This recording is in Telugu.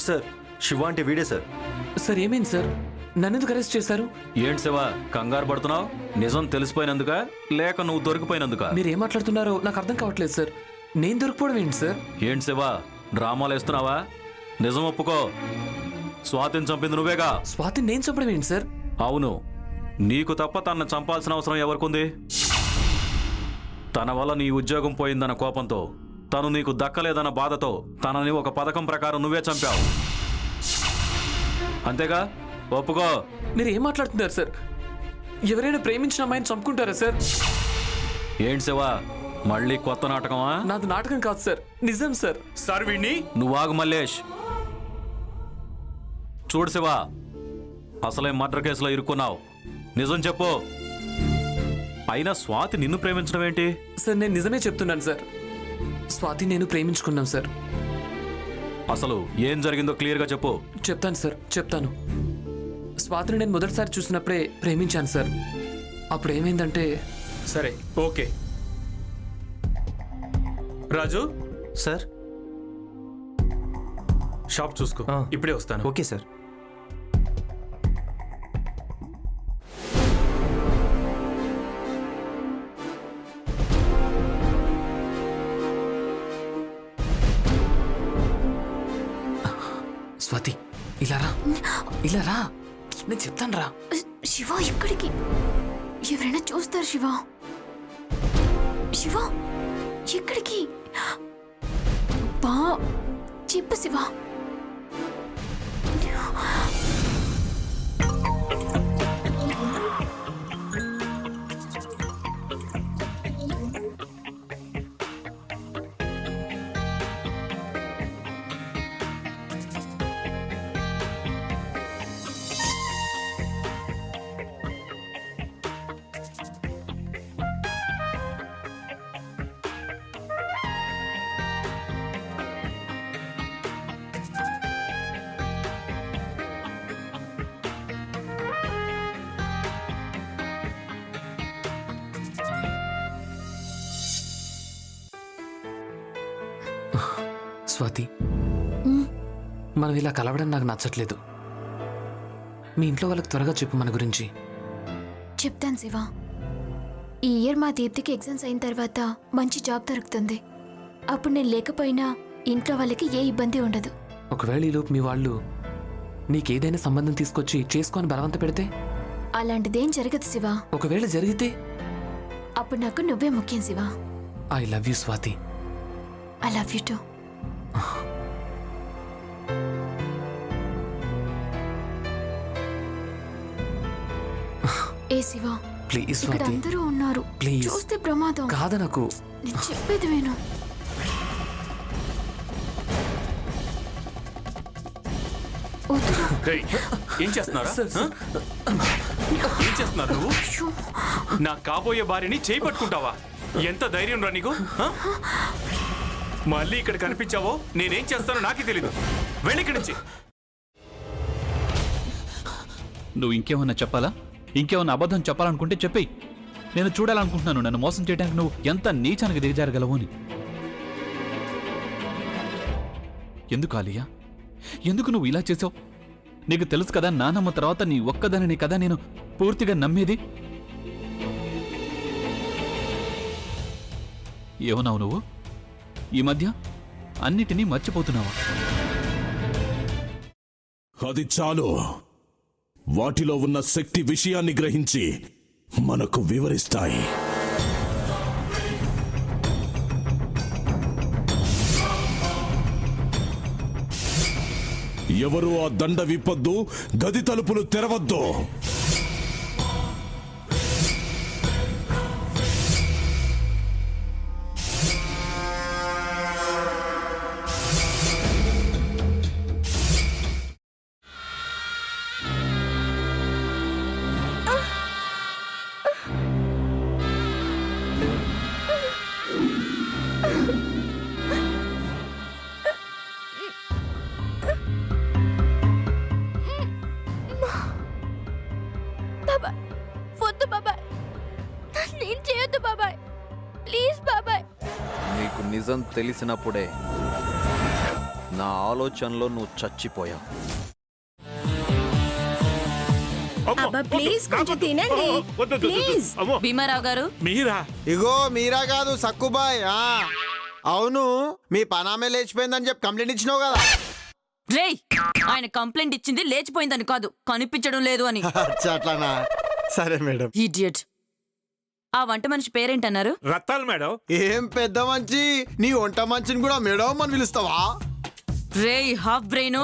సార్ శివ అంటే వీడే సార్. సార్ ఏమైంది సార్? నన్నెందుకు అరెస్ట్ చేశారు? ఏంటి శివ కంగారు పడుతున్నావు? నిజం తెలిసిపోయినందుక లేక నువ్వు దొరికిపోయినందుక? మీరు ఏం మాట్లాడుతున్నారో నాకు అర్థం కావట్లేదు సార్. నేను దొరికిపోవడం ఏంటి సార్? ఏంటి శివ డ్రామాలు వేస్తున్నావా? నిజం ఒప్పుకో, స్వాతిని చంపింది నువ్వేగా? స్వాతిని నేను చంపడం ఏంటి సార్? అవును, నీకు తప్ప తనను చంపాల్సిన అవసరం ఎవరికుంది? తన వల్ల నీ ఉద్యోగం పోయిందన్న కోపంతో, తను నీకు దక్కలేదన్న బాధతో తనని ఒక పథకం ప్రకారం నువ్వే చంపావు, అంతేగా? ఒప్పుకో. మీరు ఏం మాట్లాడుతున్నారు సార్? ఎవరైనా ప్రేమించిన అమ్మాయిని చంపుకుంటారా సార్? ఏంటి శివ మళ్ళీ కొత్త నాటకమా? నాది నాటకం కాదు సార్, నిజం సార్. సార్ వీణ్ణి. నువ్వు ఆగు మల్లేష్. చూడు శివ, అసలే మర్డర్ కేసులో ఇరుక్కున్నావు, నిజం చెప్పు. అయినా స్వాతి నిన్ను ప్రేమించడం ఏంటి? సార్ నేను నిజమే చెప్తున్నాను సార్. స్వాతి నేను ప్రేమించుకున్నాం సార్. అసలు ఏం జరిగిందో క్లియర్గా చెప్పు. చెప్తాను సార్, చెప్తాను. స్వాతిని నేను మొదటిసారి చూసినప్పుడే ప్రేమించాను సార్. అప్పుడు ఏమైందంటే... సరే ఓకే రాజు. సార్ షాప్ చూసుకో, ఇప్పుడే వస్తాను. Okay sir. స్వాతి ఇలా రా, ఇలా రా, నేను చెప్తాను రా. శివ ఇక్కడికి ఎవరైనా చూస్తారు. శివ శివ ఎక్కడికి? బా చెప్పు శివ. స్వాతి, మనం ఇలా కలవడం నాకు నచ్చట్లేదు. మీ ఇంట్లో వాళ్ళకి త్వరగా చెప్పు మన గురించి. చెప్తాను శివ. ఈ ఇయర్ మా దీప్తికి ఎగ్జామ్స్ అయిన తర్వాత మంచి జాబ్ దొరుకుతుంది. అప్పుడు నేను లేకపోయినా ఇంట్లో వాళ్ళకి ఏ ఇబ్బంది ఉండదు. ఒకవేళ ఈలోపు మీ వాళ్ళు నీకేదైనా సంబంధం తీసుకొచ్చి చేసుకొని బలవంత పెడితే? అలాంటిదేం జరగదు శివ. ఒకవేళ జరిగితే? అప్పుడు నాకు నువ్వే ముఖ్యం Shiva. I love you Swathi. I love you two. A Shiva, please ఇక్కడ స్వాతి, అందరూ ఉన్నారు, ప్లీజ్. చూస్తే ప్రమాదం. కాదు నాకు. నేను చెప్పేది విను. వద్దురా. రేయ్, ఏం చేస్తున్నారా? ఏం చేస్తున్నారు నువ్వు? అయ్యో, నా కాబోయే భార్యని చేయి పట్టుకుంటావా? ఎంత ధైర్యం రా నీకు? మళ్ళీ ఇక్కడ కనిపించావో నేనేం చేస్తానో నాకే తెలీదు. వెళ్ళి ఇక్కడి నుంచి. నువ్వు ఇంకేమన్నా చెప్పాలా? ఇంకేమన్నా అబద్ధం చెప్పాలనుకుంటే చెప్పేయి. నేను చూడాలనుకుంటున్నాను నన్ను మోసం చేయడానికి నువ్వు ఎంత నీచానికి దిగజారగలవు అని. ఎందుకు ఆలియా, ఎందుకు నువ్వు ఇలా చేసావు? నీకు తెలుసు కదా నానమ్మ తర్వాత నీ ఒక్కదానిని కదా నేను పూర్తిగా నమ్మేది. ఏమన్నావు నువ్వు? ఈ మధ్య అన్నిటినీ మర్చిపోతున్నావా? అది చాలు. వాటిలో ఉన్న శక్తి విషయాన్ని గ్రహించి మనకు వివరిస్తాయి. ఎవరు ఆ దండ విప్పొద్దు, గది తలుపులు తెరవద్దు. వద్దు బాబాయ్, నేను చేయొద్దు బాబాయ్, ప్లీజ్ బాబాయ్. నీకు నిజం తెలిసినప్పుడే నా ఆలోచనలో నువ్వు చచ్చిపోయావు. అబ్బా ప్లీజ్ కొంచెం తినండి ప్లీజ్. భీమారావు గారు మీరా? ఇగో మీరా కాదు సక్కుబాయ్. అవును, మీ పనామే లేచిపోయిందని చెప్పి కంప్లైంట్ ఇచ్చినావు కదా. రేయ్, ఆయన కంప్లైంట్ ఇచ్చింది లేచిపోయిందని కాదు, కనిపించడం లేదు అని. అచ్చా, అట్లానా? సరే మేడం. ఇడియట్. ఆ వంట మనిషి పేరేంటన్నారు? రత్తాలు మేడం. ఏం పెద్ద మంచి, నీ వంట మంచిని కూడా మేడం అని పిలుస్తావా? రేయ్ హాఫ్ బ్రెయిన్,